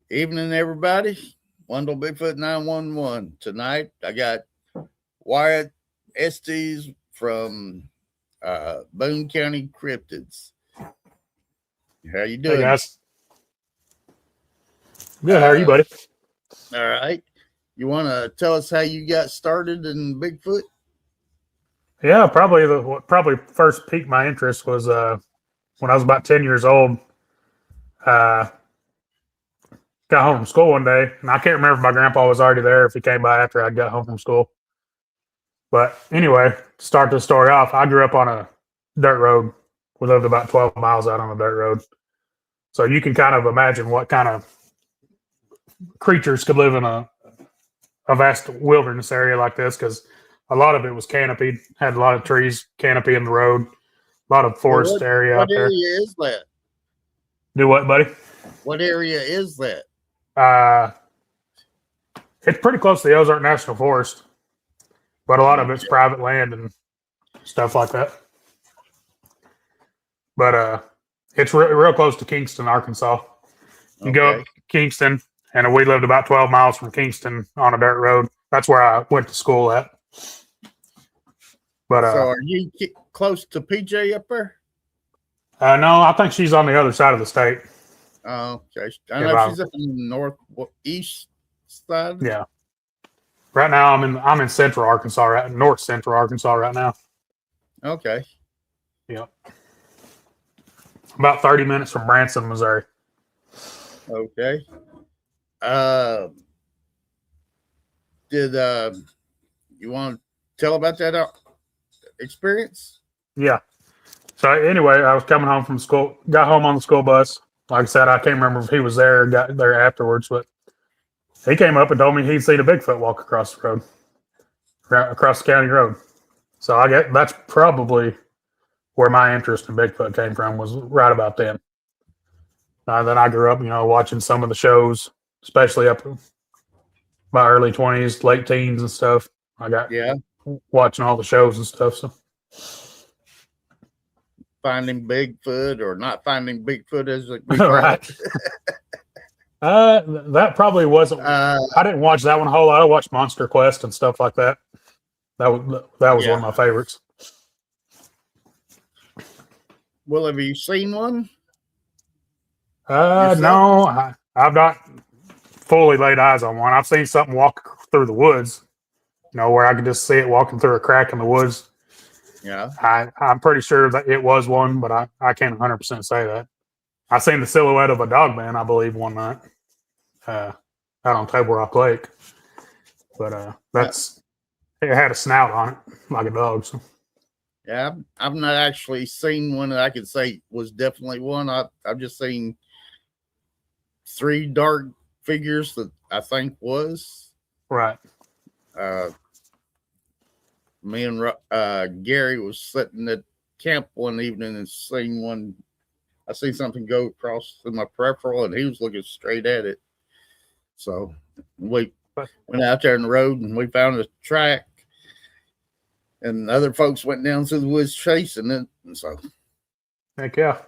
Evening, everybody. Wendell BIGFOOT 911. Tonight, I got Wyatt Estes from Boone County Cryptids. How you Hey doing? guys, good. How are you, Uh, buddy? all right. You want to tell us how you got started in Bigfoot? Yeah, probably what probably first piqued my interest was when I was about 10 years old. Uh, got home from school one day, and I can't remember if my grandpa was already there, if he came by after I got home from school. But anyway, to start the story off, I grew up on a dirt road. We lived about 12 miles out on a dirt road, so you can kind of imagine what kind of creatures could live in a vast wilderness area like this, because a lot of it was canopied, had a lot of trees, canopy in the road, a lot of Well, forest area what out there. area is that? Do what, buddy? What area is that? Uh, it's pretty close to the Ozark National Forest, but a lot of it's Okay. private land and stuff like that. But it's real close to Kingston, Arkansas. You go up Okay. Kingston, and we lived about 12 miles from Kingston on a dirt road. That's where I went to school at. But So, are you close to PJ up there? no, I think she's on the other side of the state. Okay. I If know I, she's up in the northeast side. yeah. Right now, I'm in Central Arkansas, right North Central Arkansas right now. Okay. Yep. About 30 minutes from Branson, Missouri. Okay. Uh, did you want to tell about that experience? Yeah. So anyway, I was coming home from school, got home on the school bus. Like I said, I can't remember if he was there or got there afterwards, but he came up and told me he'd seen a Bigfoot walk across the road, across the county road. So I get that's probably where my interest in Bigfoot came from, was right about then. Then I grew up, watching some of the shows, especially up my early 20s, late teens and stuff. I got Yeah. watching all the shows and stuff. So Finding Bigfoot or not finding Bigfoot, as we call right. it. That probably wasn't. Uh, I didn't watch that one a whole lot. I watched Monster Quest and stuff like that. That was one yeah. of my favorites. Well, have you seen one yourself? No, I've not fully laid eyes on one. I've seen something walk through the woods. Where I could just see it walking through a crack in the woods. Yeah. I'm pretty sure that it was one, but I can't 100% say that. I seen the silhouette of a dog man, I believe, one night out on Table Rock Lake. But Yeah. it had a snout on it like a dog. So. Yeah. I've not actually seen one that I could say was definitely one. I've just seen three dark figures that I think was. Right. Me and Gary was sitting at camp one evening and seen one. I seen something go across in my peripheral, and he was looking straight at it. So we went out there on the road, and we found a track, and other folks went down through the woods chasing it. And so, Heck yeah.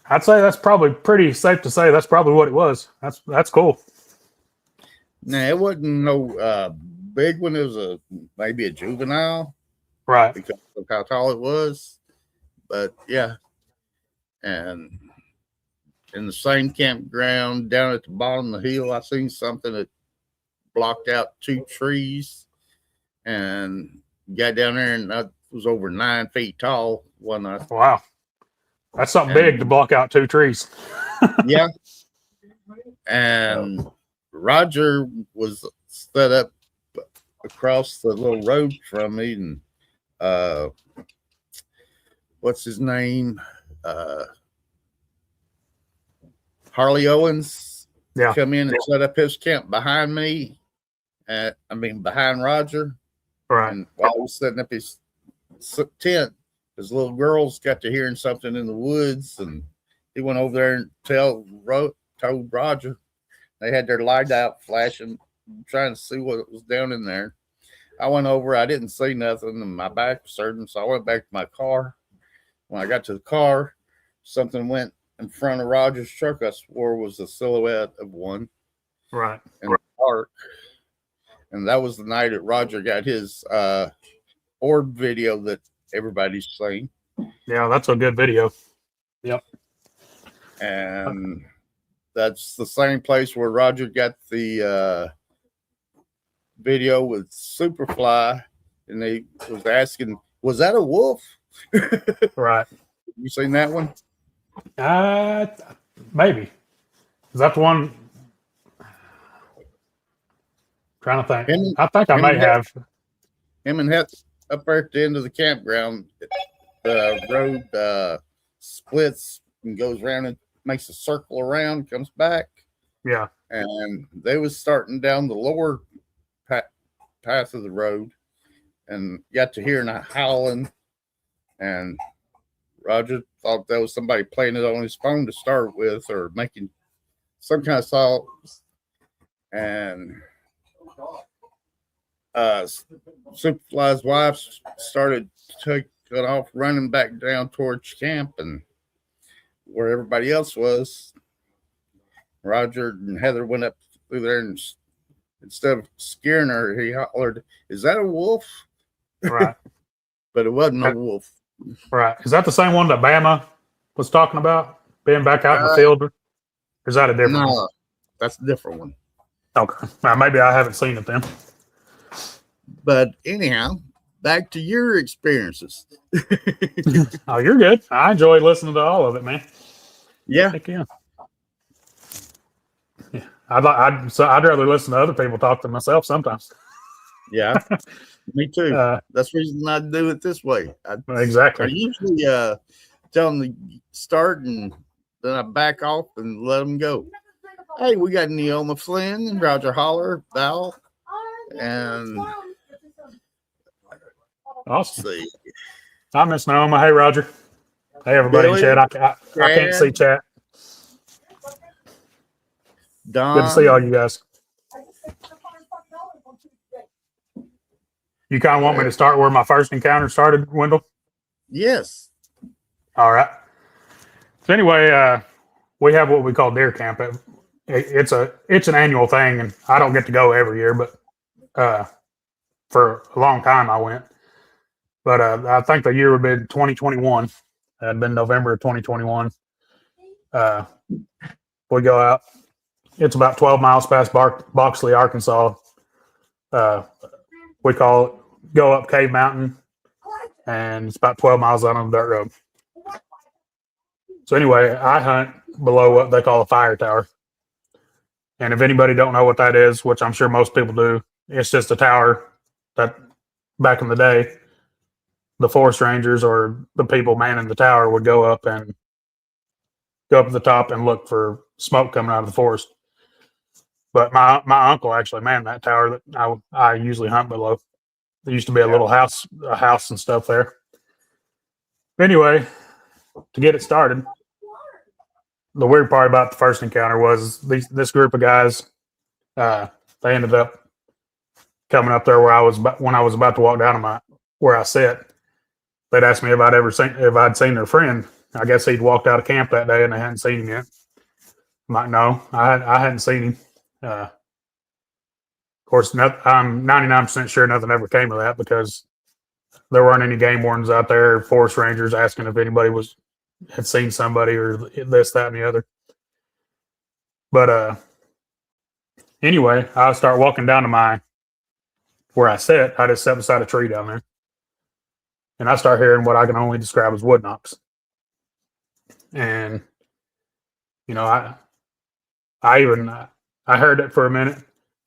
I'd say that's probably pretty safe to say that's probably what it was. That's cool. now it wasn't no big one. It was maybe a juvenile, Right. because of how tall it was. But yeah, and in the same campground down at the bottom of the hill, I seen something that blocked out two trees, and got down there, and that was over 9 feet tall. One night. Wow. That's something big to block out two trees. Yeah. And Roger was set up across the little road from me, and what's his name? Harley Owens come in and set up his camp behind me. Behind Roger. Right. And while he was setting up his tent, his little girls got to hearing something in the woods, and he went over there and told Roger. They had their light out flashing, trying to see what was down in there. I went over, I didn't see nothing, and my back was hurting, so I went back to my car. When I got to the car, something went in front of Roger's truck, I swore was the silhouette of one Right. in the park. And that was the night that Roger got his orb video that everybody's seen. Yeah, that's a good video. Yep. And that's the same place where Roger got the video with Superfly, and they was asking, was that a wolf? Right. You seen that one? Maybe. Is that the one? Trying to think. I think I may have. Him and Het up there at the end of the campground, the road splits and goes around and makes a circle around, comes back. Yeah. And they was starting down the lower path of the road and got to hearing a howling. And Roger thought that was somebody playing it on his phone to start with or making some kind of sound. And Superfly's wife started taking off, running back down towards camp and where everybody else was. Roger and Heather went up through there, and instead of scaring her, he hollered, "Is that a wolf?" Right. But it wasn't a wolf. Right. Is that the same one that Bama was talking about? Being back out in the field? Or is that a different one? That's a different one. Okay. Maybe I haven't seen it then. But anyhow, back to your experiences. Oh, you're good. I enjoy listening to all of it, man. Yeah. Heck yeah. Yeah. I'd rather listen to other people talk than myself sometimes. Yeah. Me too. That's the reason I do it this way. Exactly. I usually tell them to start, and then I back off and let them go. Hey, we got Neoma Flynn, Roger Holler, Val, and awesome. See. I miss Neoma. Hey, Roger. Hey, everybody Billy, in chat. I can't see chat. Don. Good to see all you guys. You kind of want me to start where my first encounter started, Wendell? Yes. All right. So anyway, we have what we call deer camp. It's an annual thing, and I don't get to go every year, but for a long time I went. But I think the year would be 2021. It had been November of 2021. We go out. It's about 12 miles past Boxley, Arkansas. We call it go up Cave Mountain, and it's about 12 miles out on the dirt road. So anyway, I hunt below what they call a fire tower. And if anybody don't know what that is, which I'm sure most people do, it's just a tower that back in the day, the forest rangers or the people manning the tower would go up to the top and look for smoke coming out of the forest. But my uncle actually manned that tower that I usually hunt below. There used to be a little house and stuff there. Anyway, to get it started, the weird part about the first encounter was this group of guys. They ended up coming up there when I was about to walk down to where I sit. They'd asked me if I'd seen their friend. I guess he'd walked out of camp that day and they hadn't seen him yet. I'm like, no, I hadn't seen him. Of course, I'm 99% sure nothing ever came of that because there weren't any game wardens out there, forest rangers asking if anybody had seen somebody or this, that, and the other. But anyway, I start walking down to where I sit. I just sat beside a tree down there. And I start hearing what I can only describe as wood knocks. And, I heard it for a minute,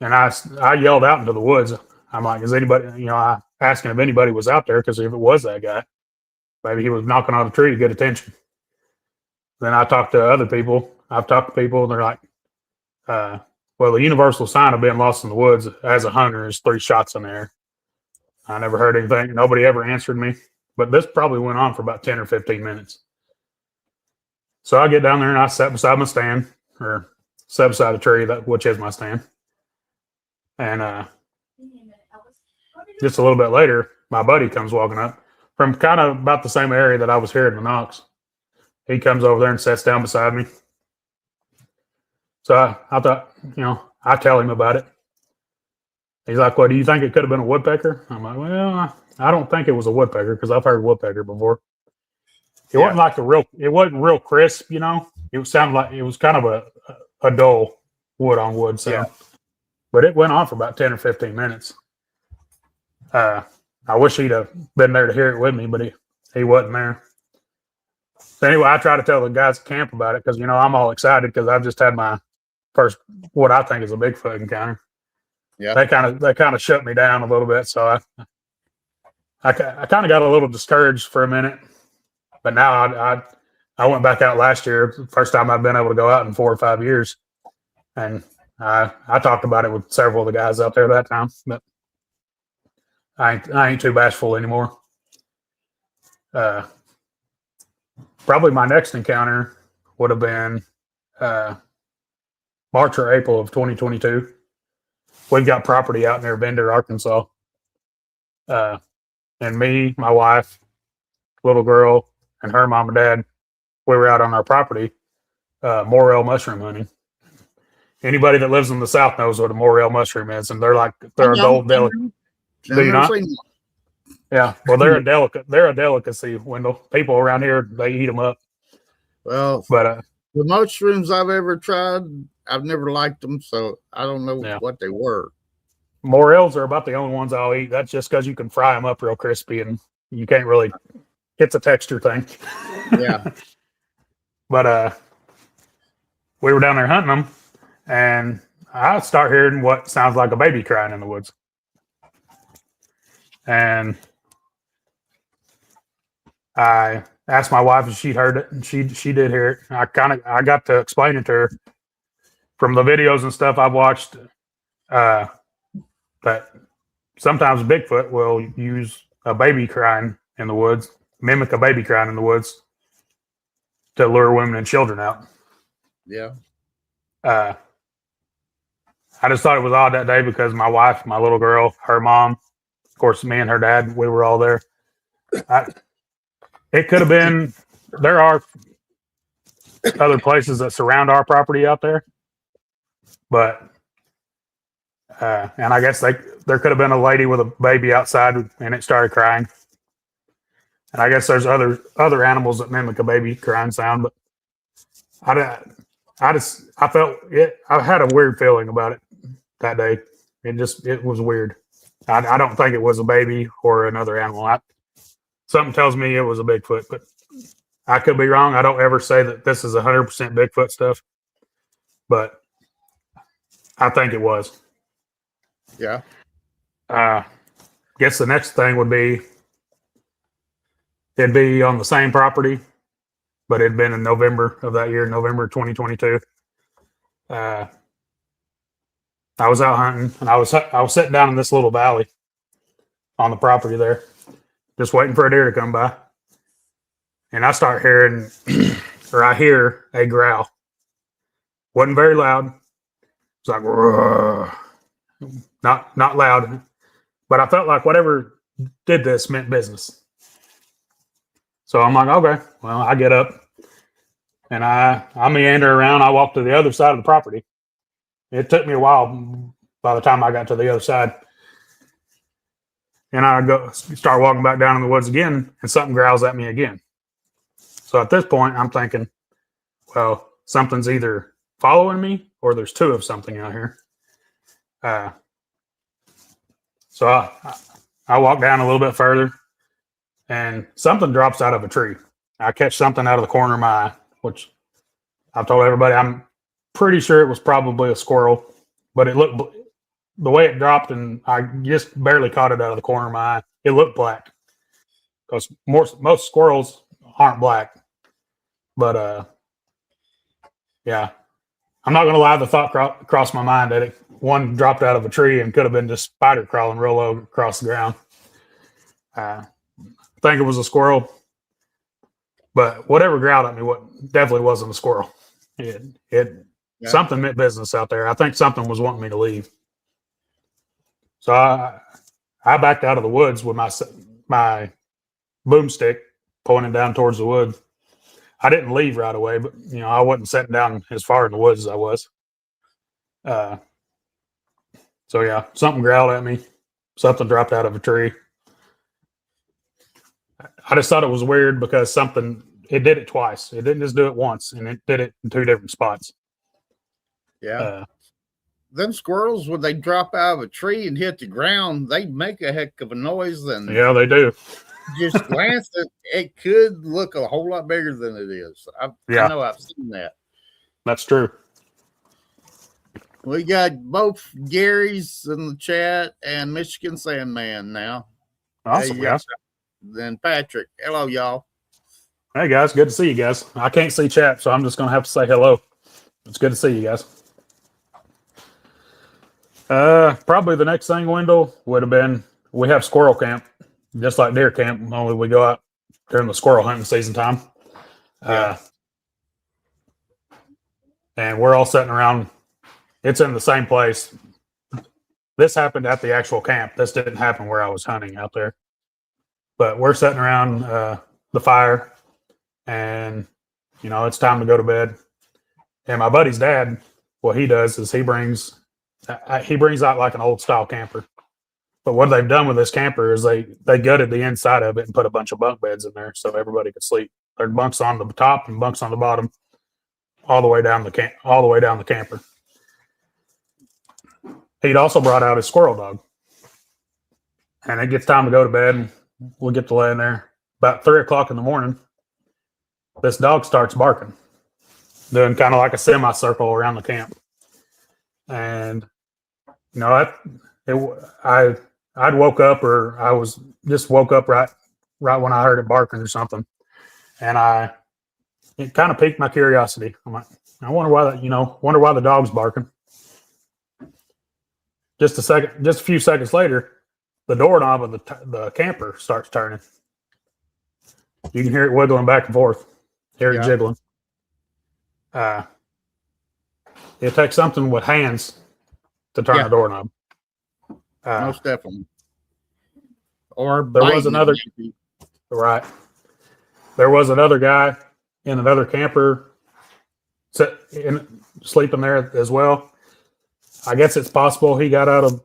and I yelled out into the woods. I'm like, is anybody, I asking if anybody was out there, because if it was that guy, maybe he was knocking on a tree to get attention. Then I talked to other people. I've talked to people, and they're like, well, the universal sign of being lost in the woods as a hunter is 3 shots in the air. I never heard anything. Nobody ever answered me. But this probably went on for about 10 or 15 minutes. So I get down there and I sat beside my stand, or sat beside a tree, which is my stand. And just a little bit later, my buddy comes walking up from kind of about the same area that I was hearing the knocks. he comes over there and sits down beside me. So I thought, I tell him about it. He's like, "Well, do you think it could have been a woodpecker?" I'm like, "Well, I don't think it was a woodpecker because I've heard woodpecker before. It wasn't like it wasn't real crisp, It sounded like it was kind of a dull wood on wood sound. Yeah. But it went on for about 10 or 15 minutes. I wish he'd have been there to hear it with me, but he wasn't there. So anyway, I try to tell the guys at camp about it because, I'm all excited because I've just had my first, what I think is a Bigfoot encounter. Yeah. They kind of shut me down a little bit. So I kind of got a little discouraged for a minute, but now I went back out last year, first time I've been able to go out in 4 or 5 years. And I talked about it with several of the guys out there that time, but I ain't too bashful anymore. Probably my next encounter would have been March or April of 2022. We've got property out near Bender, Arkansas. And me, my wife, little girl, and her mom and dad, we were out on our property, morel mushroom hunting. Anybody that lives in the South knows what a morel mushroom is, and they're a gold delicacy. Do you not? Yeah, well, they're a delicacy, Wendell. People around here, they eat them up. Well, but the mushrooms I've ever tried, I've never liked them, so I don't know what they were. Morels are about the only ones I'll eat. That's just because you can fry them up real crispy, and you can't really. It's a texture thing. Yeah. But we were down there hunting them, and I start hearing what sounds like a baby crying in the woods. And I asked my wife if she'd heard it, and she did hear it. I got to explain it to her from the videos and stuff I've watched. That sometimes Bigfoot will use a baby crying in the woods, mimic a baby crying in the woods to lure women and children out. Yeah. I just thought it was odd that day because my wife, my little girl, her mom, of course, me and her dad, we were all there. It could have been, there are other places that surround our property out there, but, and I guess there could have been a lady with a baby outside and it started crying. And I guess there's other animals that mimic a baby crying sound, but I felt it. I had a weird feeling about it that day. It was weird. I don't think it was a baby or another animal. Something tells me it was a Bigfoot, but I could be wrong. I don't ever say that this is 100% Bigfoot stuff, but I think it was. Yeah. Guess the next thing would be, it'd be on the same property, but it'd been in November of that year, November 2022. I was out hunting, and I was sitting down in this little valley on the property there, just waiting for a deer to come by. And I start hearing, or I hear a growl. Wasn't very loud. It's like, not loud, but I felt like whatever did this meant business. So I'm like, okay, well, I get up and I meander around. I walk to the other side of the property. It took me a while by the time I got to the other side. And I start walking back down in the woods again, and something growls at me again. So at this point, I'm thinking, well, something's either following me or there's two of something out here. So I walk down a little bit further, and something drops out of a tree. I catch something out of the corner of my eye, which I've told everybody I'm pretty sure it was probably a squirrel, but it looked, the way it dropped, and I just barely caught it out of the corner of my eye. It looked black because most squirrels aren't black, but yeah, I'm not gonna lie. The thought crossed my mind that one dropped out of a tree and could have been just spider crawling real low across the ground. I think it was a squirrel, but whatever growled at me, definitely wasn't a squirrel. Something meant business out there. I think something was wanting me to leave. So I backed out of the woods with my boomstick pointing down towards the wood. I didn't leave right away, but I wasn't sitting down as far in the woods as I was. So yeah, something growled at me. Something dropped out of a tree. I just thought it was weird because it did it twice. It didn't just do it once, and it did it in 2 different spots. Yeah. Them squirrels, when they drop out of a tree and hit the ground, they make a heck of a noise. And yeah, they do. Just glance at it, could look a whole lot bigger than it is. I know I've seen that. That's true. We got both Gary's in the chat and Michigan Sandman now. Awesome, guys. Then Patrick. Hello, y'all. Hey, guys. Good to see you guys. I can't see chat, so I'm just going to have to say hello. It's good to see you guys. Probably the next thing, Wendell, would have been we have squirrel camp, just like deer camp, only we go out during the squirrel hunting season time. And we're all sitting around. It's in the same place. This happened at the actual camp. This didn't happen where I was hunting out there. But we're sitting around the fire, and it's time to go to bed. And my buddy's dad, what he does is he brings out like an old style camper. But what they've done with this camper is they gutted the inside of it and put a bunch of bunk beds in there so everybody could sleep. There's bunks on the top and bunks on the bottom, all the way down the camper. He'd also brought out his squirrel dog, and it gets time to go to bed. And we'll get to lay in there about 3:00 in the morning. This dog starts barking, doing kind of like a semicircle around the camp, and I'd woke up, or I was just woke up right when I heard it barking or something, and it kind of piqued my curiosity. I'm like, I wonder why the dog's barking. Just a few seconds later, the doorknob of the camper starts turning. You can hear it wiggling back and forth, hear it jiggling. It takes something with hands to turn the doorknob. Most definitely. Or there was another right. There was another guy in another camper sleeping there as well. I guess it's possible he got out of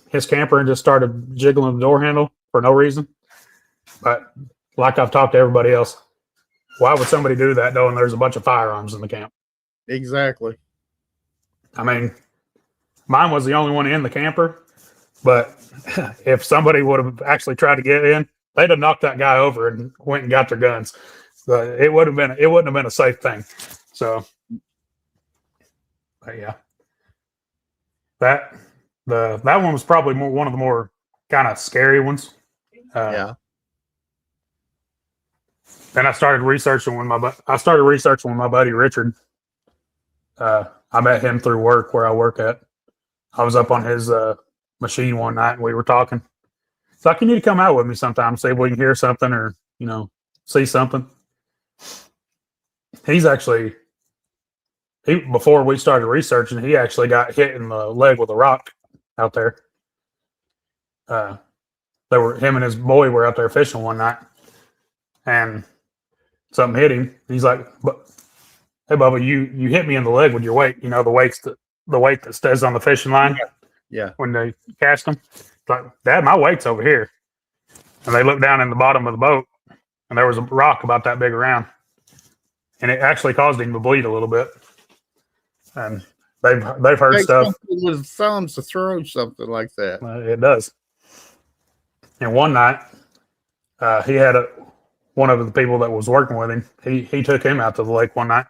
his camper and just started jiggling the door handle for no reason. But like I've talked to everybody else, why would somebody do that knowing there's a bunch of firearms in the camp? Exactly. I mean, mine was the only one in the camper, but if somebody would have actually tried to get in, they'd have knocked that guy over and went and got their guns. So it wouldn't have been a safe thing. So, but yeah. That one was probably one of the more kind of scary ones. Then I started researching with my buddy Richard. I met him through work where I work at. I was up on his machine one night and we were talking. It's like, you need to come out with me sometime, see if we can hear something or see something. Before we started researching, he actually got hit in the leg with a rock out there. Him and his boy were out there fishing one night, and something hit him. He's like, "Hey, Bubba, you hit me in the leg with your weight. The weight that stays on the fishing line. Yeah. When they cast them, it's like, Dad, my weight's over here." And they looked down in the bottom of the boat, and there was a rock about that big around, and it actually caused him to bleed a little bit. And they've heard stuff with thumbs to throw something like that. It does. And one night, he had one of the people that was working with him. He took him out to the lake one night,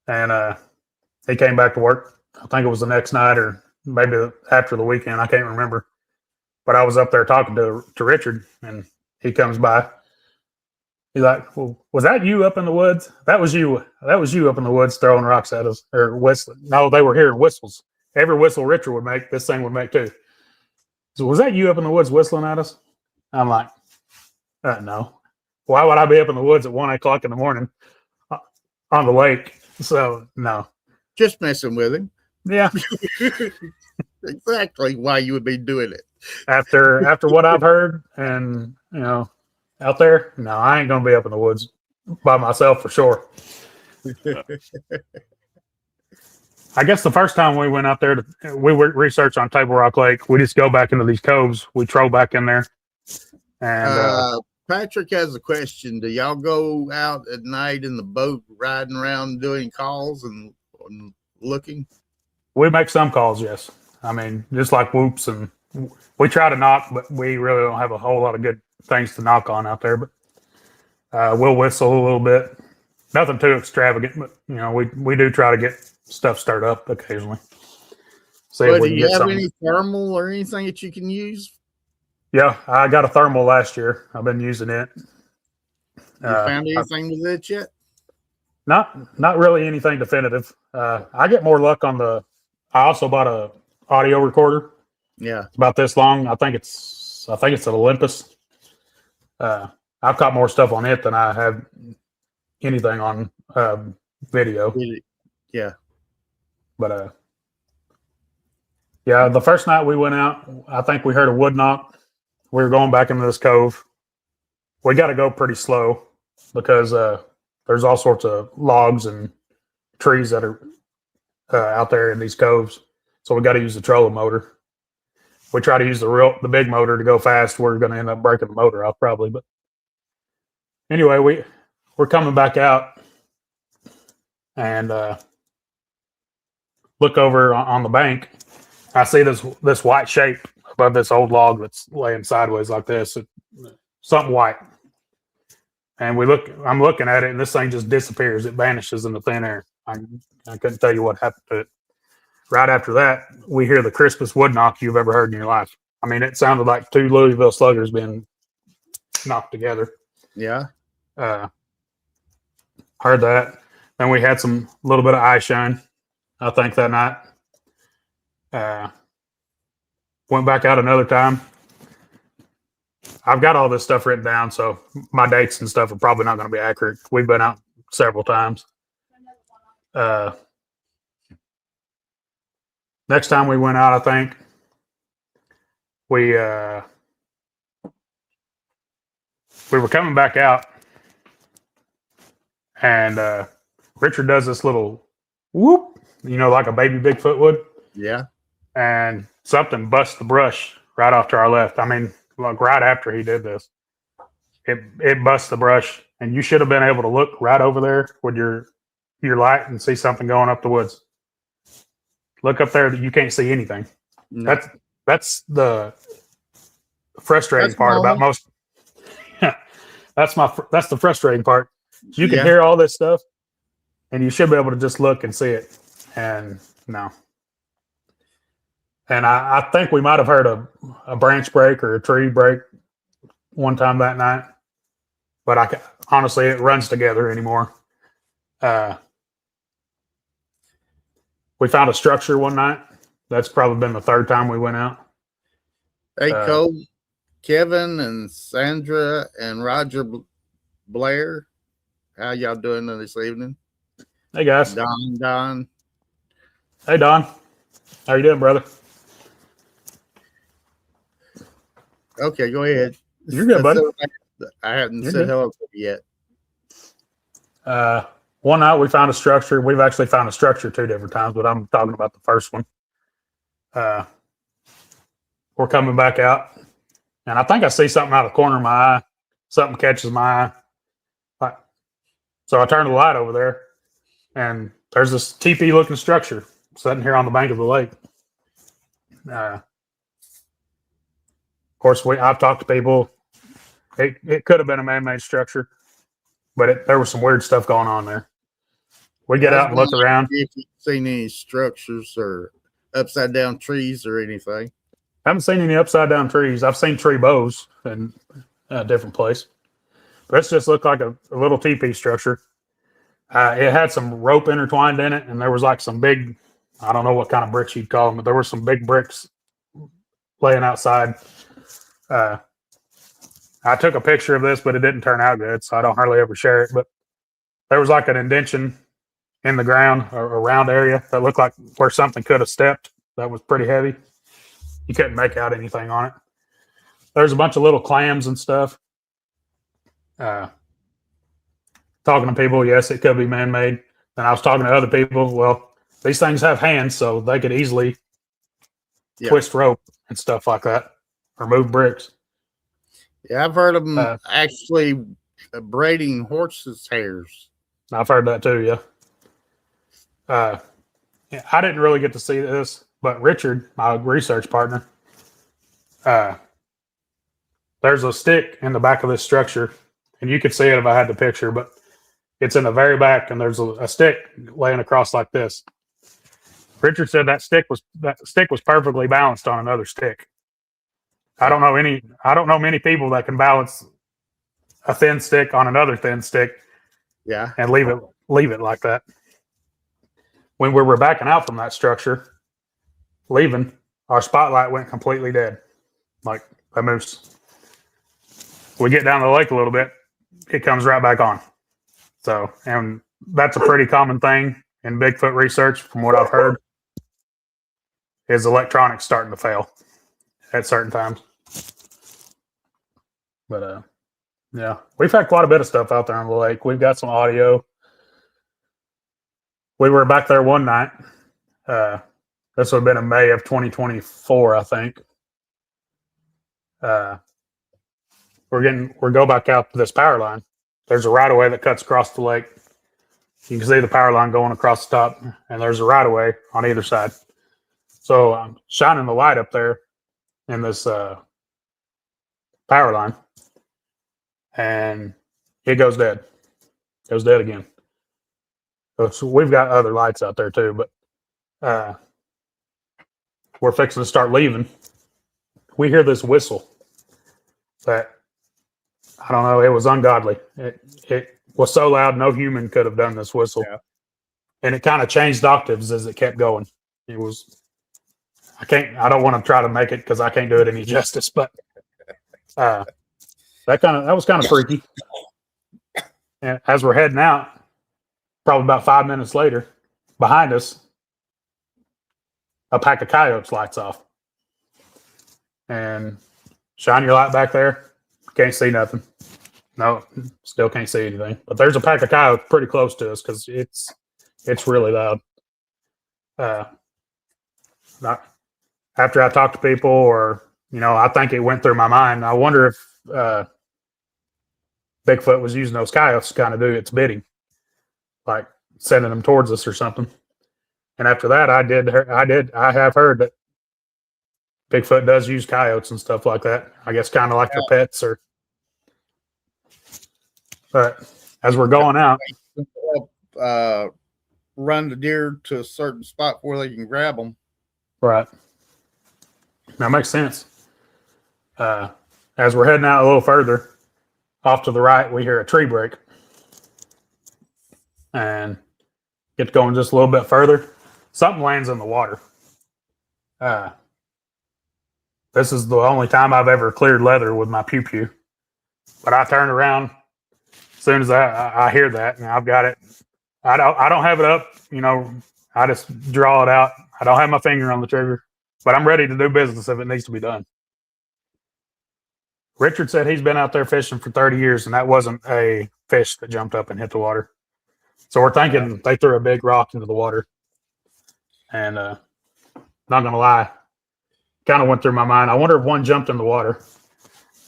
and he came back to work. I think it was the next night or maybe after the weekend. I can't remember. But I was up there talking to Richard, and he comes by. He's like, "Well, was that you up in the woods? That was you. That was you up in the woods throwing rocks at us or whistling." No, they were hearing whistles. Every whistle Richard would make, this thing would make too. So, was that you up in the woods whistling at us? I'm like, no. Why would I be up in the woods at 1:00 in the morning on the lake? So, no. Just messing with him. Yeah. Exactly why you would be doing it. After what I've heard and, out there, no, I ain't going to be up in the woods by myself for sure. I guess the first time we went out there, we researched on Table Rock Lake. We just go back into these coves. We troll back in there. And Patrick has a question. Do y'all go out at night in the boat, riding around doing calls and looking? We make some calls, yes. I mean, just like whoops, and we try to knock, but we really don't have a whole lot of good things to knock on out there. But we'll whistle a little bit. Nothing too extravagant, but we do try to get stuff stirred up occasionally. See if we can get something. Any thermal or anything that you can use? Yeah, I got a thermal last year. I've been using it. You found anything with it yet? Not really anything definitive. I get more luck on I also bought a audio recorder. Yeah, it's about this long. I think it's an Olympus. I've caught more stuff on it than I have anything on video. Yeah, but yeah, the first night we went out, I think we heard a wood knock. We were going back into this cove. We got to go pretty slow because there's all sorts of logs and trees that are out there in these coves. So we got to use the trolling motor. We try to use the big motor to go fast. We're going to end up breaking the motor off probably. But anyway, we're coming back out and look over on the bank. I see this white shape above this old log that's laying sideways like this. Something white. And I'm looking at it, and this thing just disappears. It vanishes into thin air. I couldn't tell you what happened to it. Right after that, we hear the crispest wood knock you've ever heard in your life. I mean, it sounded like two Louisville sluggers being knocked together. Yeah. Heard that. Then we had a little bit of eye shine, I think, that night. Went back out another time. I've got all this stuff written down, so my dates and stuff are probably not going to be accurate. We've been out several times. Next time we went out, I think we were coming back out, and Richard does this little whoop, like a baby Bigfoot would. Yeah. And something busts the brush right off to our left. I mean, like right after he did this, it busts the brush, and you should have been able to look right over there with your light and see something going up the woods. Look up there, you can't see anything. No. That's the frustrating part about most. That's the frustrating part. You can hear all this stuff, and you should be able to just look and see it. And no. And I think we might have heard a branch break or a tree break one time that night, but honestly, it runs together anymore. We found a structure one night. That's probably been the third time we went out. Hey, Cole, Kevin and Sandra and Roger Blair, how y'all doing this evening? Hey, guys. Don. Hey, Don. How you doing, brother? Okay, go ahead. You're good, buddy. I haven't said hello to you yet. One night we found a structure. We've actually found a structure 2 different times, but I'm talking about the first one. We're coming back out, and I think I see something out of the corner of my eye. Something catches my eye. So I turn the light over there, and there's this teepee-looking structure sitting here on the bank of the lake. Of course, I've talked to people. It could have been a man-made structure, but there was some weird stuff going on there. We get out and look around. If you've seen any structures or upside-down trees or anything. I haven't seen any upside-down trees. I've seen tree bows in a different place. But this just looked like a little teepee structure. It had some rope intertwined in it, and there was like some big, I don't know what kind of bricks you'd call them, but there were some big bricks laying outside. I took a picture of this, but it didn't turn out good, so I don't hardly ever share it. But there was like an indentation in the ground, or a round area that looked like where something could have stepped. That was pretty heavy. You couldn't make out anything on it. There's a bunch of little clams and stuff. talking to people, yes, it could be man-made. And I was talking to other people, well, these things have hands, so they could easily twist rope and stuff like that, or move bricks. Yeah, I've heard of them actually braiding horses' hairs. I've heard that too, yeah. I didn't really get to see this, but Richard, my research partner, there's a stick in the back of this structure, and you could see it if I had the picture, but it's in the very back, and there's a stick laying across like this. Richard said that stick was perfectly balanced on another stick. I don't know many people that can balance a thin stick on another thin stick. Yeah. And leave it like that. When we were backing out from that structure, leaving, our spotlight went completely dead. Like a moose. We get down the lake a little bit, it comes right back on. So, and that's a pretty common thing in Bigfoot research, from what I've heard, is electronics starting to fail at certain times. But yeah, we've had quite a bit of stuff out there on the lake. We've got some audio. We were back there one night. This would have been in May of 2024, I think. We go back out to this power line. There's a right of way that cuts across the lake. You can see the power line going across the top, and there's a right of way on either side. So I'm shining the light up there in this power line, and it goes dead. Goes dead again. So we've got other lights out there too, but we're fixing to start leaving. We hear this whistle that, I don't know, it was ungodly. It was so loud, no human could have done this whistle. Yeah. And it kind of changed octaves as it kept going. It was, I don't want to try to make it because I can't do it any justice, but that was kind of freaky. And as we're heading out, probably about 5 minutes later, behind us, a pack of coyotes lights off. And shine your light back there, can't see nothing. No, still can't see anything. But there's a pack of coyotes pretty close to us because it's really loud. After I talked to people, or I think it went through my mind, I wonder if Bigfoot was using those coyotes to kind of do its bidding, like sending them towards us or something. And after that, I have heard that Bigfoot does use coyotes and stuff like that. I guess kind of like their pets, or. But as we're going out, run the deer to a certain spot where they can grab them. Right. That makes sense. As we're heading out a little further, off to the right, we hear a tree break. And get going just a little bit further. Something lands in the water. This is the only time I've ever cleared leather with my pew-pew. But I turned around as soon as I hear that, and I've got it. I don't have it up, I just draw it out. I don't have my finger on the trigger, but I'm ready to do business if it needs to be done. Richard said he's been out there fishing for 30 years, and that wasn't a fish that jumped up and hit the water. So we're thinking they threw a big rock into the water. And not going to lie, kind of went through my mind. I wonder if one jumped in the water.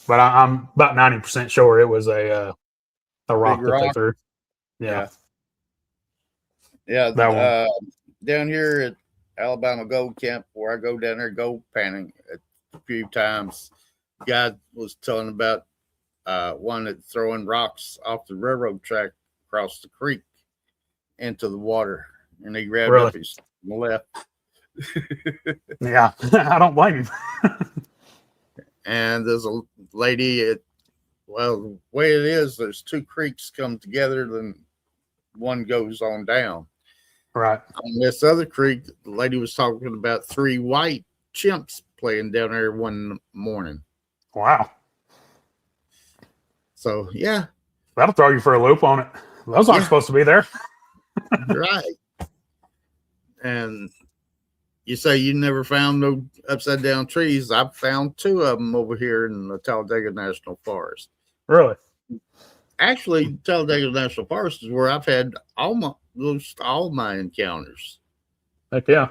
But I'm about 90% sure it was a rock that they threw. Yeah. Yeah. Down here at Alabama Gold Camp, where I go down there gold panning a few times, guy was telling about one that throwing rocks off the railroad track across the creek into the water, and he grabbed up his left. Yeah, I don't blame him. And there's a lady the way it is, there's two creeks come together, then one goes on down. Right. On this other creek, the lady was talking about 3 white chimps playing down there one morning. Wow. So, yeah. That'll throw you for a loop on it. Those aren't supposed to be there. Right. And you say you never found no upside down trees. I've found 2 of them over here in the Talladega National Forest. Really? actually, Talladega National Forest is where I've had all my encounters. Heck yeah.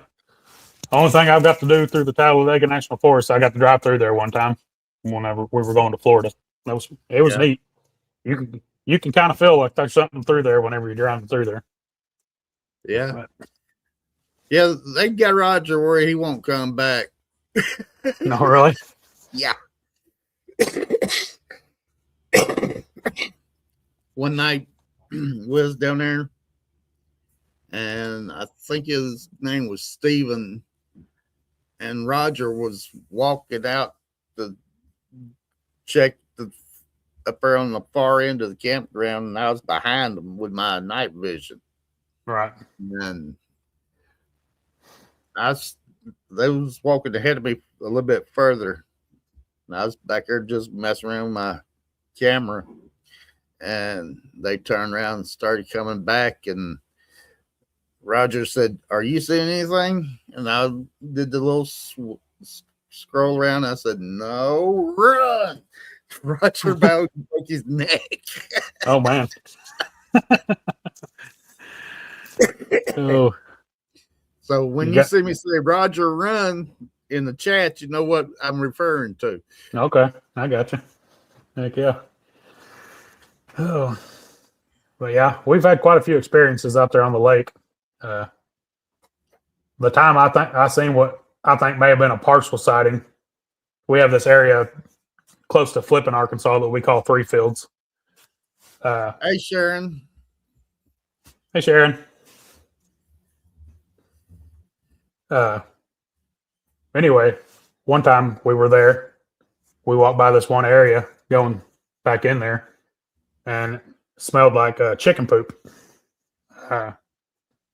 Only thing I've got to do through the Talladega National Forest, I got to drive through there one time whenever we were going to Florida. It was neat. You can kind of feel like there's something through there whenever you're driving through there. Yeah. But, yeah, they got Roger where he won't come back. no, really? Yeah. One night, we was down there, and I think his name was Steven, and Roger was walking out to check up there on the far end of the campground, and I was behind him with my night vision. Right. And they was walking ahead of me a little bit further, and I was back there just messing around with my camera, and they turned around and started coming back, and Roger said, "Are you seeing anything?" And I did the little scroll around. I said, "No, run!" Roger about broke his neck. Oh man. Oh. So when you see me say Roger run in the chat, you know what I'm referring to. Okay, I got you. Heck yeah. Oh, but yeah, we've had quite a few experiences out there on the lake. The time I seen what I think may have been a partial sighting. We have this area close to Flippin, Arkansas that we call Three Fields. Hey, Sharon. Hey, Sharon. Anyway, one time we were there. We walked by this one area going back in there, and it smelled like chicken poop.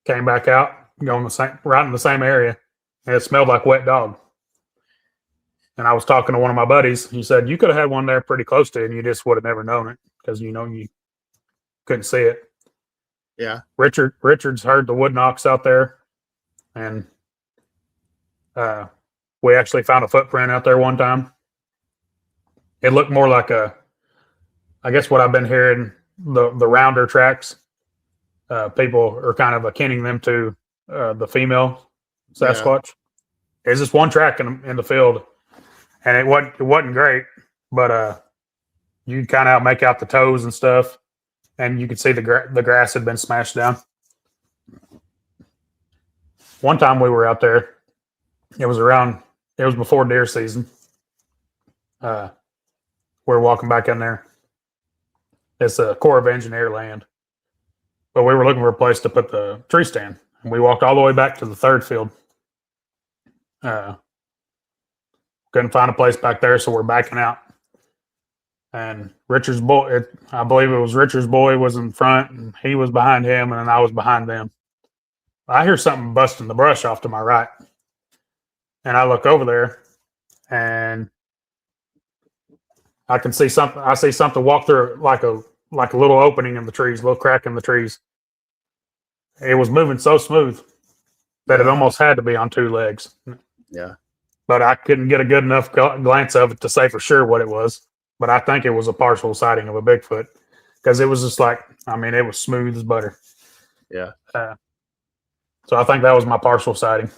Came back out, going right in the same area, and it smelled like wet dog. And I was talking to one of my buddies. He said, "You could have had one there pretty close to it, and you just would have never known it because you couldn't see it." Yeah. Richard's heard the wood knocks out there, and we actually found a footprint out there one time. It looked more like I guess what I've been hearing, the rounder tracks. People are kind of akinning them to the female Sasquatch. Yeah. There's this one track in the field, and it wasn't great, but you could kind of make out the toes and stuff, and you could see the grass had been smashed down. One time we were out there, it was before deer season. We were walking back in there. It's a Corps of Engineer land. But we were looking for a place to put the tree stand. And we walked all the way back to the third field. Couldn't find a place back there, so we're backing out. And Richard's boy, I believe it was Richard's boy, was in front, and he was behind him, and then I was behind them. I hear something busting the brush off to my right. And I look over there, and I can see something. I see something walk through like a little opening in the trees, a little crack in the trees. It was moving so smooth that it almost had to be on two legs. Yeah. But I couldn't get a good enough glance of it to say for sure what it was. But I think it was a partial sighting of a Bigfoot because it was just it was smooth as butter. Yeah. So I think that was my partial sighting.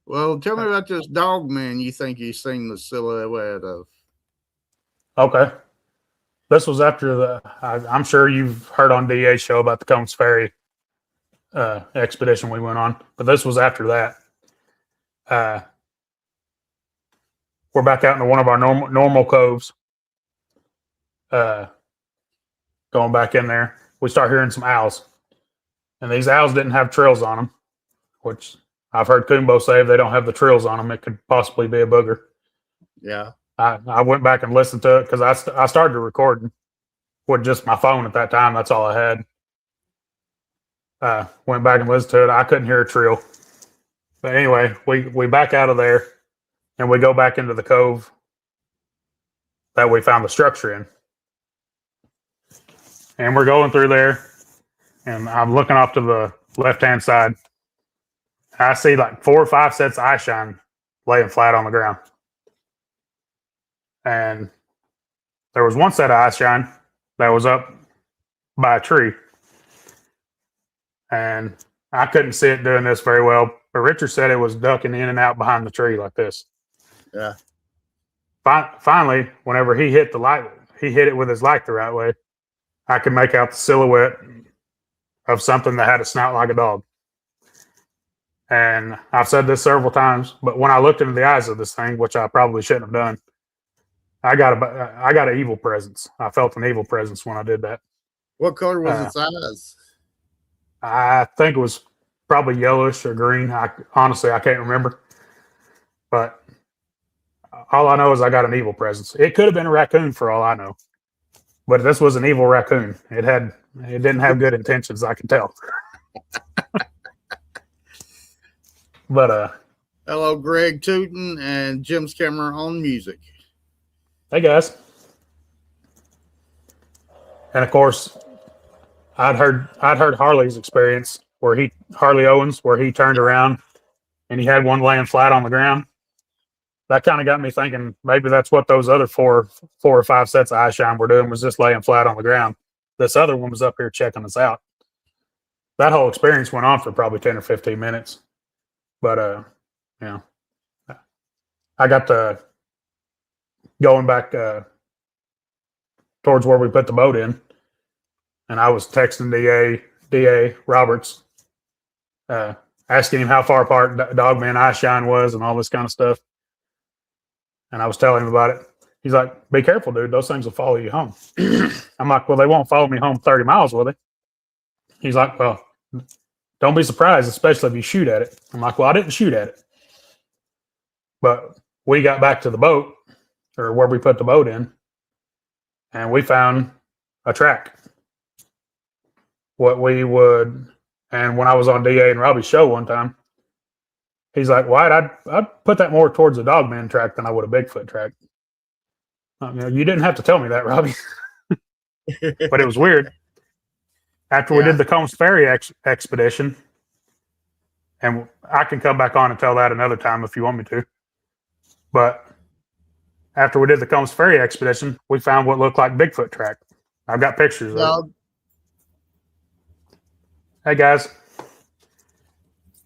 Well, tell me about this dog man you think you've seen the silhouette of. Okay. This was after I'm sure you've heard on DA's show about the Combs Ferry expedition we went on, but this was after that. We're back out into one of our normal coves. Going back in there, we start hearing some owls, and these owls didn't have trills on them, which I've heard Kumbo say if they don't have the trills on them, it could possibly be a booger. Yeah. I went back and listened to it because I started recording with just my phone at that time. That's all I had. Went back and listened to it. I couldn't hear a trill. But anyway, we back out of there and we go back into the cove that we found the structure in. And we're going through there, and I'm looking off to the left-hand side. I see like 4 or 5 sets of eye shine laying flat on the ground. And there was one set of eye shine that was up by a tree. And I couldn't see it doing this very well, but Richard said it was ducking in and out behind the tree like this. Yeah. Finally, whenever he hit the light, he hit it with his light the right way. I could make out the silhouette of something that had a snout like a dog. And I've said this several times, but when I looked into the eyes of this thing, which I probably shouldn't have done, I got an evil presence. I felt an evil presence when I did that. What color was its eyes? I think it was probably yellowish or green. Honestly, I can't remember. But all I know is I got an evil presence. It could have been a raccoon for all I know. But this was an evil raccoon. It didn't have good intentions, I can tell. But hello, Greg Tootin and Jim's Camera on music. Hey guys. And of course, I'd heard Harley's experience Harley Owens, where he turned around and he had one laying flat on the ground. That kind of got me thinking maybe that's what those other four or five sets of eye shine were doing, was just laying flat on the ground. This other one was up here checking us out. That whole experience went on for probably 10 or 15 minutes. But I got to going back towards where we put the boat in, and I was texting DA Roberts, asking him how far apart Dogman Eye Shine was and all this kind of stuff. And I was telling him about it. He's like, be careful, dude. Those things will follow you home. I'm like, well, they won't follow me home 30 miles, will they? He's like, well, don't be surprised, especially if you shoot at it. I'm like, well, I didn't shoot at it. But we got back to the boat, or where we put the boat in, and we found a track. And when I was on DA and Robbie's show one time, he's like, Wyatt, I'd put that more towards a Dogman track than I would a Bigfoot track. You didn't have to tell me that, Robbie. But it was weird. After we did the Combs Ferry expedition, and I can come back on and tell that another time if you want me to. But after we did the Combs Ferry expedition, we found what looked like Bigfoot track. I've got pictures of it. Hey guys.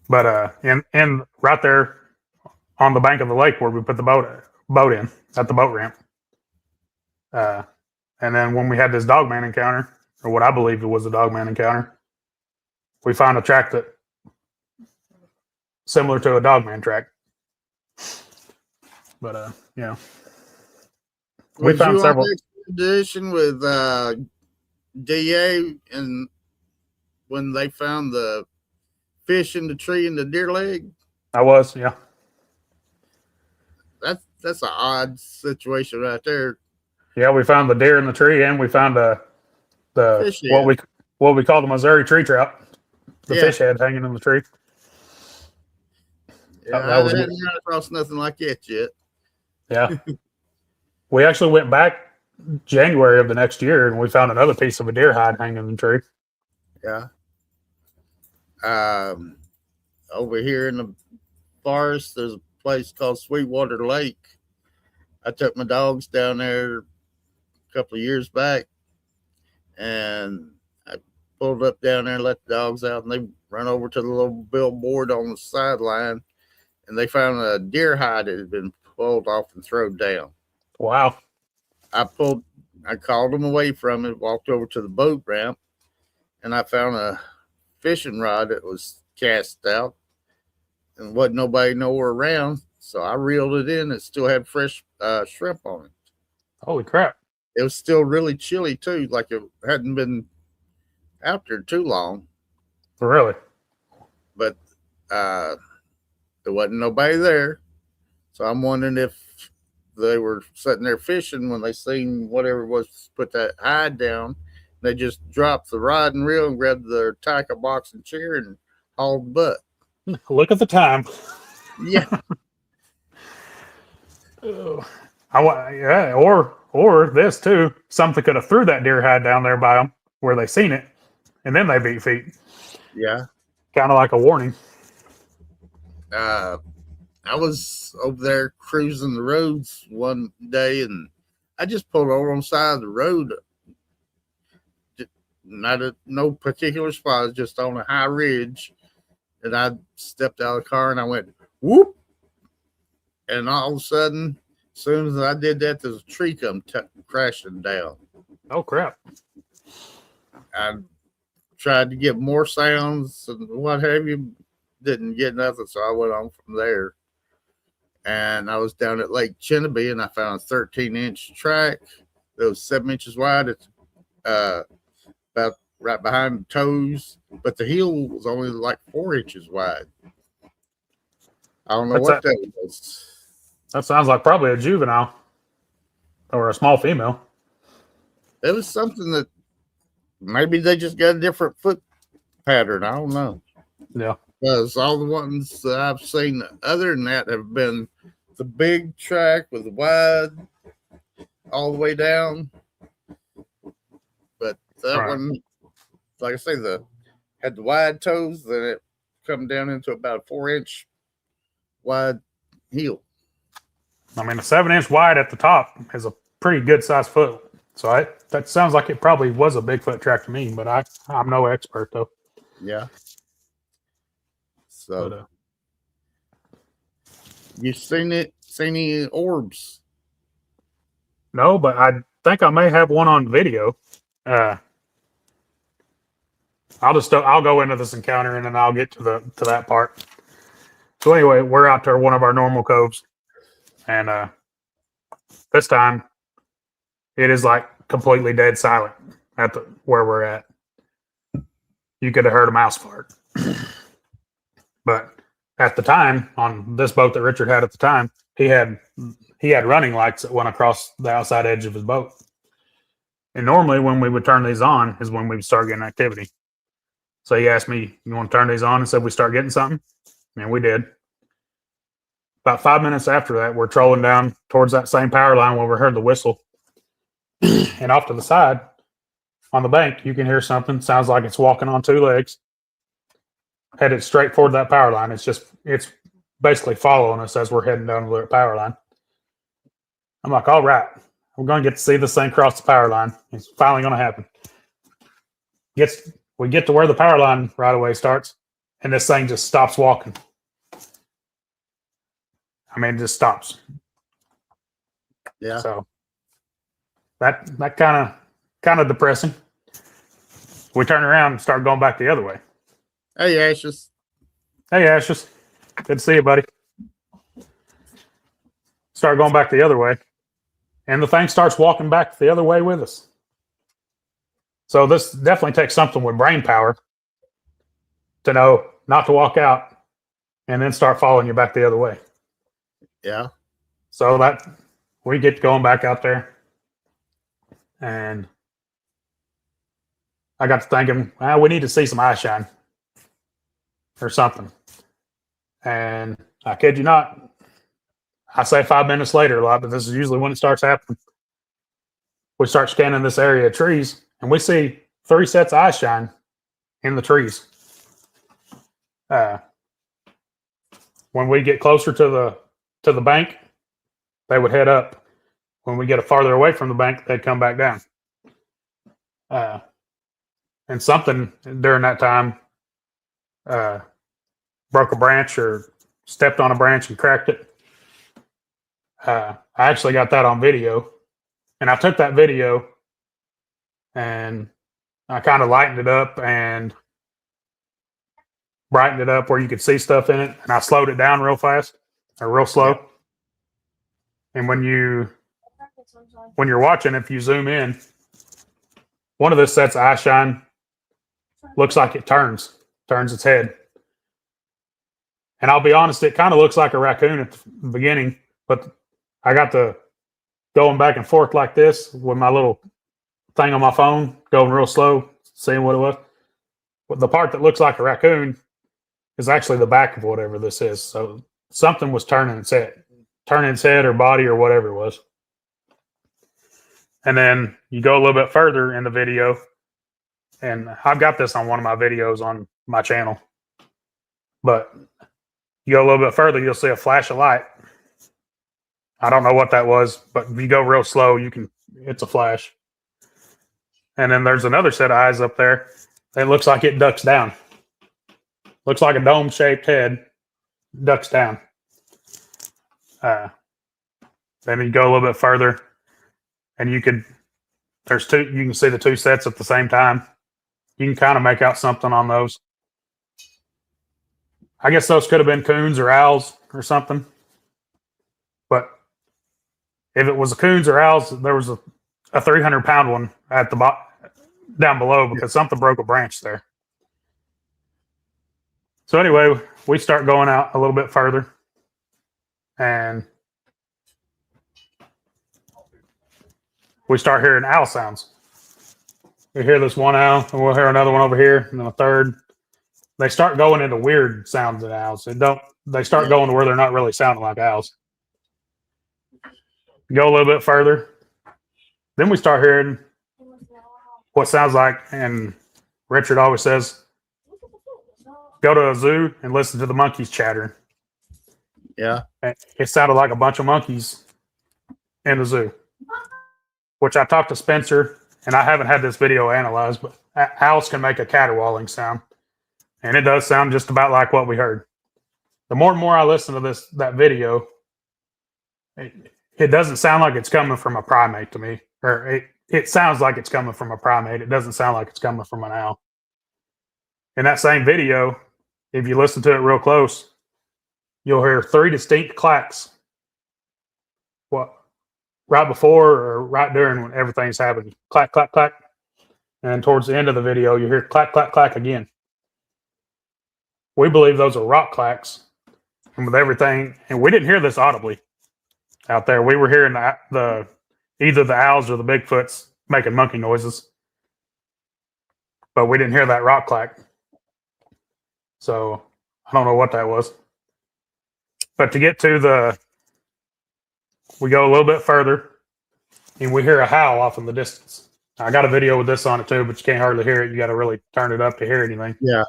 But in right there on the bank of the lake where we put the boat in at the boat ramp. And then when we had this Dogman encounter, or what I believe it was a Dogman encounter, we found a track that similar to a Dogman track. But we found several. Expedition with DA, and when they found the fish in the tree and the deer leg. I was, yeah. That's an odd situation right there. Yeah, we found the deer in the tree, and we found the fish what we call the Missouri tree trout, the fish head hanging in the tree. Yeah, I hadn't run across nothing like that yet. Yeah, we actually went back January of the next year, and we found another piece of a deer hide hanging in the tree. Yeah. Over here in the forest, there's a place called Sweetwater Lake. I took my dogs down there a couple of years back, and I pulled up down there and let the dogs out, and they run over to the little billboard on the sideline, and they found a deer hide that had been pulled off and thrown down. Wow. I called them away from it, walked over to the boat ramp, and I found a fishing rod that was cast out, and wasn't nobody nowhere around. So I reeled it in. It still had fresh shrimp on it. Holy crap. It was still really chilly too, like it hadn't been out there too long. Really? But there wasn't nobody there. So I'm wondering if they were sitting there fishing when they seen whatever was put that hide down. They just dropped the rod and reel and grabbed their tackle box and chair and hauled butt. Look at the time. Yeah. Or this too. Something could have threw that deer hide down there by them where they seen it, and then they beat feet. Yeah. Kind of like a warning. I was over there cruising the roads one day, and I just pulled over on the side of the road not at no particular spot, just on a high ridge. And I stepped out of the car and I went whoop, and all of a sudden, as soon as I did that, there's a tree come crashing down. Oh crap! I tried to get more sounds and what have you, didn't get nothing, so I went on from there. And I was down at Lake Chinnaby, and I found a 13-inch track that was 7 inches wide. It's about right behind the toes, but the heel was only like 4 inches wide. I don't know what that was. That sounds like probably a juvenile or a small female. It was something that maybe they just got a different foot pattern. I don't know. Yeah. Because all the ones that I've seen other than that have been the big track with the wide all the way down. But that one, like I say, had the wide toes, then it come down into about a 4-inch wide heel. I mean, a 7-inch wide at the top is a pretty good sized foot. So that sounds like it probably was a Bigfoot track to me, but I'm no expert though. Yeah. So, you seen any orbs? No, but I think I may have one on video. I'll go into this encounter and then I'll get to that part. So anyway, we're out to one of our normal coves, and this time it is like completely dead silent at where we're at. You could have heard a mouse fart. But at the time, on this boat that Richard had at the time, he had running lights that went across the outside edge of his boat. And normally when we would turn these on is when we would start getting activity. So he asked me, you want to turn these on and said we start getting something? And we did. About 5 minutes after that, we're trolling down towards that same power line where we heard the whistle. And off to the side, on the bank, you can hear something. Sounds like it's walking on 2 legs. Headed straight toward that power line. It's basically following us as we're heading down the power line. I'm like, all right, we're going to get to see this thing cross the power line. It's finally going to happen. We get to where the power line right away starts, and this thing just stops walking. I mean, it just stops. Yeah. So that kind of depressing. We turn around and start going back the other way. Hey, Ashes. Hey, Ashes. Good to see you, buddy. Start going back the other way. And the thing starts walking back the other way with us. So this definitely takes something with brain power to know not to walk out and then start following you back the other way. Yeah. So that we get going back out there. And I got to thinking, we need to see some eye shine or something. And I kid you not, I say 5 minutes later a lot, but this is usually when it starts happening. We start scanning this area of trees, and we see 3 sets of eye shine in the trees. When we get closer to the bank, they would head up. When we get farther away from the bank, they'd come back down. And something during that time broke a branch or stepped on a branch and cracked it. I actually got that on video, and I took that video and I kind of lightened it up and brightened it up where you could see stuff in it, and I slowed it down real fast or real slow. Yeah. And when you're watching, if you zoom in, one of the sets of eye shine looks like it turns its head. And I'll be honest, it kind of looks like a raccoon at the beginning, but I got the going back and forth like this with my little thing on my phone, going real slow, seeing what it was. But the part that looks like a raccoon is actually the back of whatever this is. So something was turning its head or body or whatever it was. And then you go a little bit further in the video, and I've got this on one of my videos on my channel. But you go a little bit further, you'll see a flash of light. I don't know what that was, but if you go real slow, it's a flash. And then there's another set of eyes up there. It looks like it ducks down. Looks like a dome-shaped head, ducks down. Then you go a little bit further, and you can see the two sets at the same time. You can kind of make out something on those. I guess those could have been coons or owls or something. But if it was a coons or owls, there was a 300-pound one at the down below because something broke a branch there. So anyway, we start going out a little bit further, and we start hearing owl sounds. We hear this one owl, and we'll hear another one over here, and then a third. They start going into weird sounds of owls. They start going to where they're not really sounding like owls. Go a little bit further. Then we start hearing what sounds like, and Richard always says, go to a zoo and listen to the monkeys chattering. Yeah. It sounded like a bunch of monkeys in the zoo, which I talked to Spencer, and I haven't had this video analyzed, but owls can make a caterwauling sound. And it does sound just about like what we heard. The more and more I listen to that video, it doesn't sound like it's coming from a primate to me. Or it sounds like it's coming from a primate. It doesn't sound like it's coming from an owl. In that same video, if you listen to it real close, you'll hear 3 distinct clacks. Right before or right during when everything's happening. Clack, clack, clack. And towards the end of the video, you hear clack, clack, clack again. We believe those are rock clacks. And with everything, and we didn't hear this audibly out there. We were hearing either the owls or the Bigfoots making monkey noises. But we didn't hear that rock clack. So I don't know what that was. But to get to we go a little bit further, and we hear a howl off in the distance. I got a video with this on it too, but you can't hardly hear it. You got to really turn it up to hear anything. Yeah.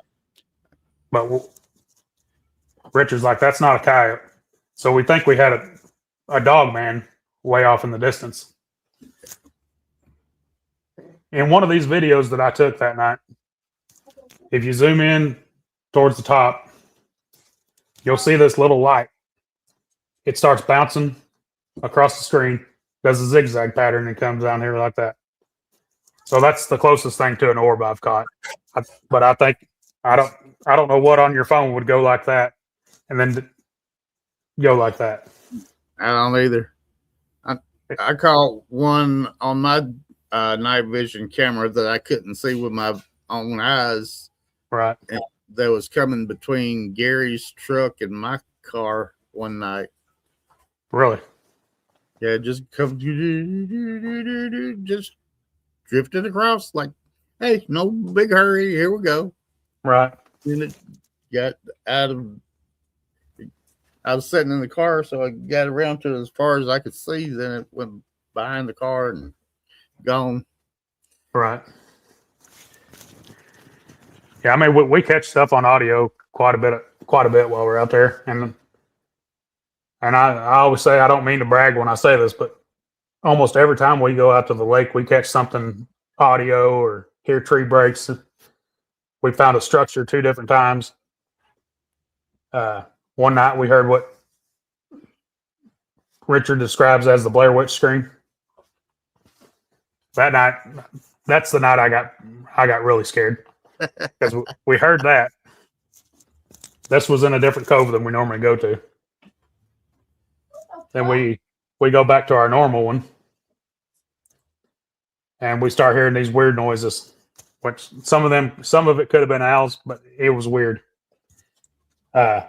But Richard's like, that's not a coyote. So we think we had a dog man way off in the distance. In one of these videos that I took that night, if you zoom in towards the top, you'll see this little light. It starts bouncing across the screen, does a zigzag pattern, and comes down here like that. So that's the closest thing to an orb I've caught. But I think I don't know what on your phone would go like that and then go like that. I don't either. I caught one on my night vision camera that I couldn't see with my own eyes. Right. And that was coming between Gary's truck and my car one night. Really? Yeah, just come, just drifted across like, hey, no big hurry. Here we go. Right. Then it got out of. I was sitting in the car, so I got around to as far as I could see. Then it went behind the car and gone. Right. Yeah, I mean, we catch stuff on audio quite a bit while we're out there, and I always say, I don't mean to brag when I say this, but almost every time we go out to the lake, we catch something audio or hear tree breaks. We found a structure 2 different times. One night we heard what Richard describes as the Blair Witch scream. That night, that's the night I got really scared because we heard that. This was in a different cove than we normally go to. Then we go back to our normal one, and we start hearing these weird noises. Which some of it could have been owls, but it was weird. I'm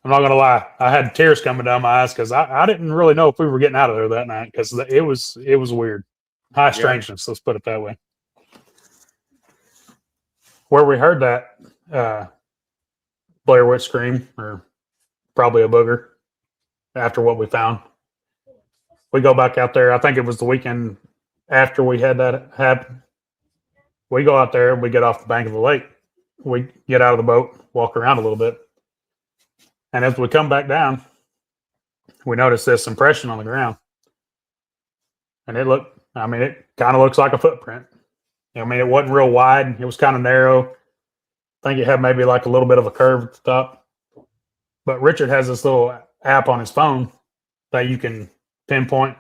not gonna lie, I had tears coming down my eyes because I didn't really know if we were getting out of there that night because it was weird, high strangeness. Let's put it that way. Where we heard that Blair Witch scream, or probably a booger, after what we found, we go back out there. I think it was the weekend after we had that happen. We go out there, we get off the bank of the lake, we get out of the boat, walk around a little bit, and as we come back down, we notice this impression on the ground, and it looked I mean, it kind of looks like a footprint. I mean, it wasn't real wide. It was kind of narrow. I think it had maybe like a little bit of a curve at the top. But Richard has this little app on his phone that you can pinpoint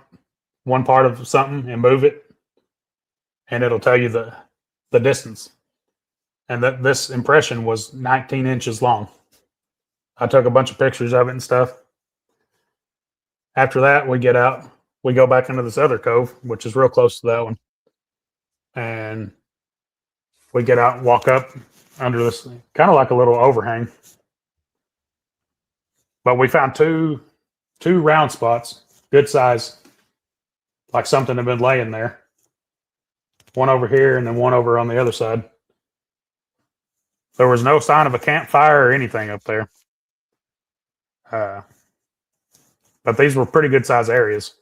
one part of something and move it, and it'll tell you the distance. And that this impression was 19 inches long. I took a bunch of pictures of it and stuff. After that, we get out. We go back into this other cove, which is real close to that one. And we get out and walk up under this, kind of like a little overhang. But we found two round spots, good size, like something had been laying there. One over here and then one over on the other side. There was no sign of a campfire or anything up there. But these were pretty good size areas.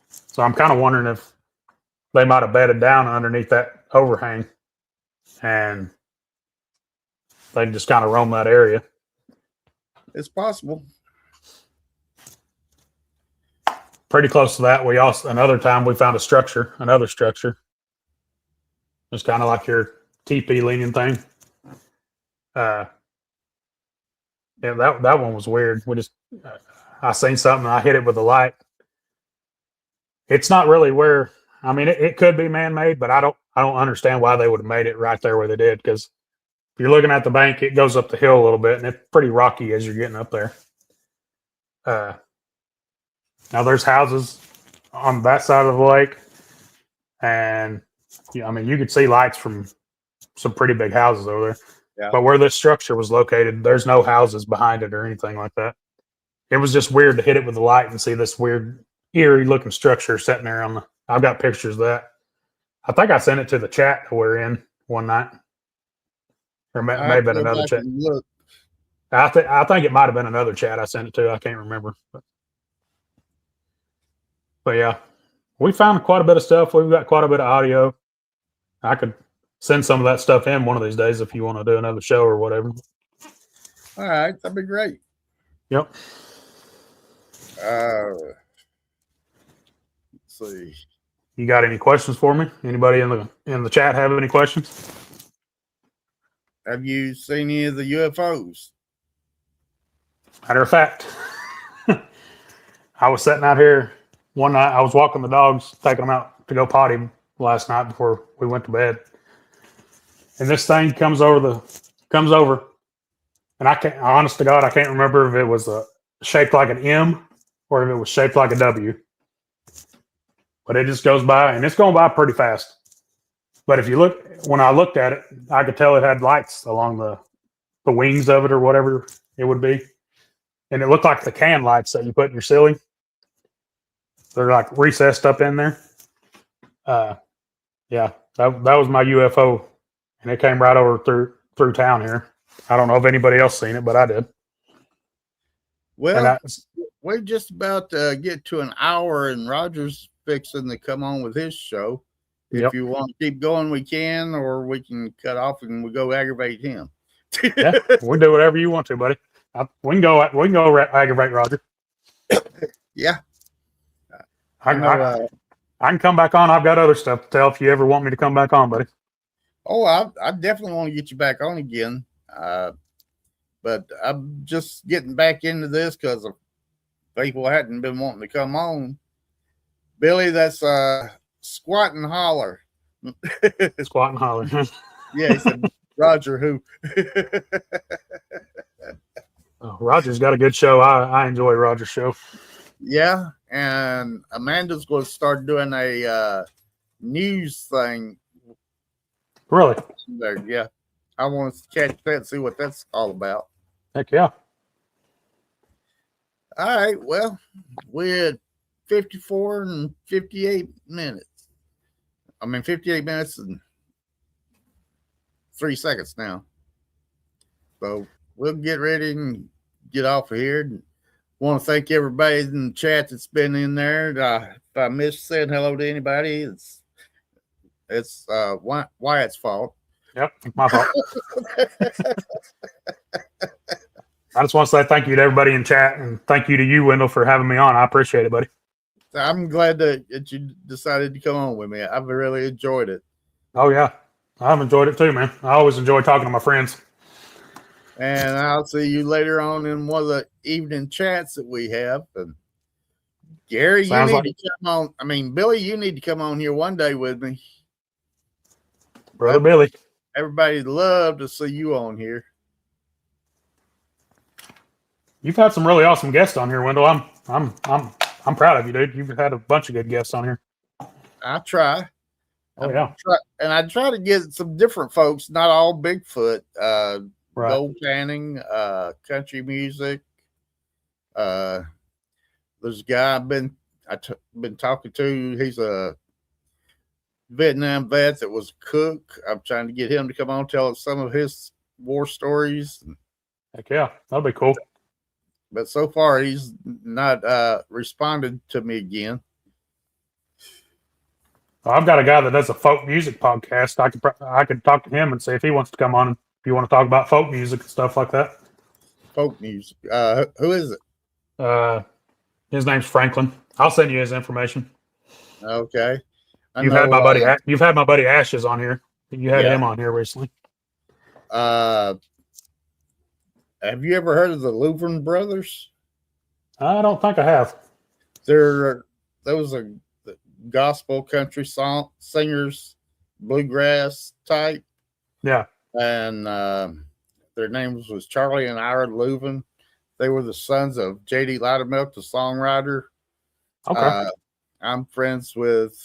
So I'm kind of wondering if they might have bedded down underneath that overhang and they just kind of roam that area. It's possible. Pretty close to that, we also another time we found another structure. It's kind of like your teepee leaning thing. Yeah, that one was weird. I seen something, I hit it with a light. It's not really where, I mean, it could be man-made, but I don't understand why they would have made it right there where they did. Because if you're looking at the bank, it goes up the hill a little bit, and it's pretty rocky as you're getting up there. Now there's houses on that side of the lake, and I mean, you could see lights from some pretty big houses over there. Yeah. But where this structure was located, there's no houses behind it or anything like that. It was just weird to hit it with the light and see this weird, eerie looking structure sitting there on the. I've got pictures of that. I think I sent it to the chat that we're in one night, or may have been another chat. I think it might have been another chat I sent it to. I can't remember. But yeah, we found quite a bit of stuff. We've got quite a bit of audio. I could send some of that stuff in one of these days if you want to do another show or whatever. All right, that'd be great. Yep. Let's see. You got any questions for me? Anybody in the chat have any questions? Have you seen any of the UFOs? Matter of fact, I was sitting out here one night. I was walking the dogs, taking them out to go potty last night before we went to bed. And this thing comes over, and honest to God, I can't remember if it was shaped like an M or if it was shaped like a W. But it just goes by, and it's going by pretty fast. But if you look, when I looked at it, I could tell it had lights along the wings of it or whatever it would be. And it looked like the can lights that you put in your ceiling. They're like recessed up in there. Yeah, that was my UFO. And it came right over through town here. I don't know if anybody else seen it, but I did. Well, we're just about to get to an hour, and Roger's fixing to come on with his show. If you want to keep going, we can, or we can cut off and we go aggravate him. Yeah, we'll do whatever you want to, buddy. We can go aggravate Roger. Yeah. I can come back on. I've got other stuff to tell if you ever want me to come back on, buddy. Oh, I definitely want to get you back on again. But I'm just getting back into this because people hadn't been wanting to come on. Billy, that's Squat and Holler. Squat and Holler. Yeah, he said, Roger who? Roger's got a good show. I enjoy Roger's show. Yeah, and Amanda's going to start doing a news thing. Really? Yeah. I want to catch that and see what that's all about. Heck yeah. All right. Well, we're at 54 and 58 minutes. 58 minutes and 3 seconds now. So we'll get ready and get off of here. Want to thank everybody in the chat that's been in there. If I missed saying hello to anybody, it's Wyatt's fault. Yep, my fault. I just want to say thank you to everybody in chat, and thank you to you, Wendell, for having me on. I appreciate it, buddy. I'm glad that you decided to come on with me. I've really enjoyed it. Oh yeah, I've enjoyed it too, man. I always enjoy talking to my friends. And I'll see you later on in one of the evening chats that we have. And Gary, you Sounds need like to come on. I mean, Billy, you need to come on here one day with me. Brother Billy. Everybody'd love to see you on here. You've had some really awesome guests on here, Wendell. I'm proud of you, dude. You've had a bunch of good guests on here. I try. Oh yeah. And I try to get some different folks, not all Bigfoot. Right. Gold panning, country music. There's a guy I've been talking to. He's a Vietnam vet that was a cook. I'm trying to get him to come on and tell us some of his war stories. Heck yeah, that'll be cool. But so far, he's not responded to me again. Well, I've got a guy that does a folk music podcast. I could talk to him and see if he wants to come on. If you want to talk about folk music and stuff like that. Folk music. Who is it? His name's Franklin. I'll send you his information. Okay. You've had my buddy Ashes on here. You had him on here recently. Have you ever heard of the Louvren brothers? I don't think I have. Those are gospel country singers, bluegrass type. Yeah. And their names was Charlie and Ira Louvren. They were the sons of J.D. Loudermilk, the songwriter. Okay. I'm friends with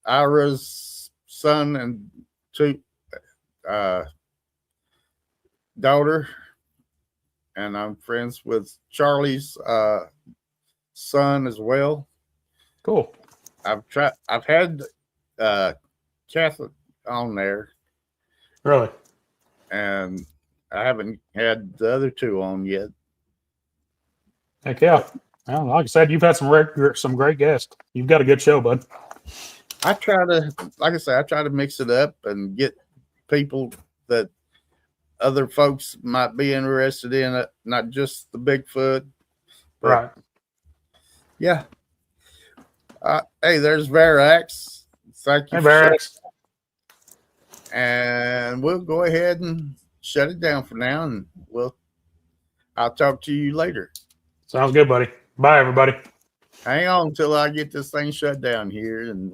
Ira's son and two daughter, and I'm friends with Charlie's son as well. Cool. I've had Catholic on there. Really? And I haven't had the other two on yet. Heck yeah. Well, like I said, you've had some great guests. You've got a good show, bud. I try to mix it up and get people that other folks might be interested in it, not just the Bigfoot. Right. Yeah. Hey, there's Verax. Thank you. Hey, Verax. And we'll go ahead and shut it down for now, and I'll talk to you later. Sounds good, buddy. Bye, everybody. Hang on until I get this thing shut down here, and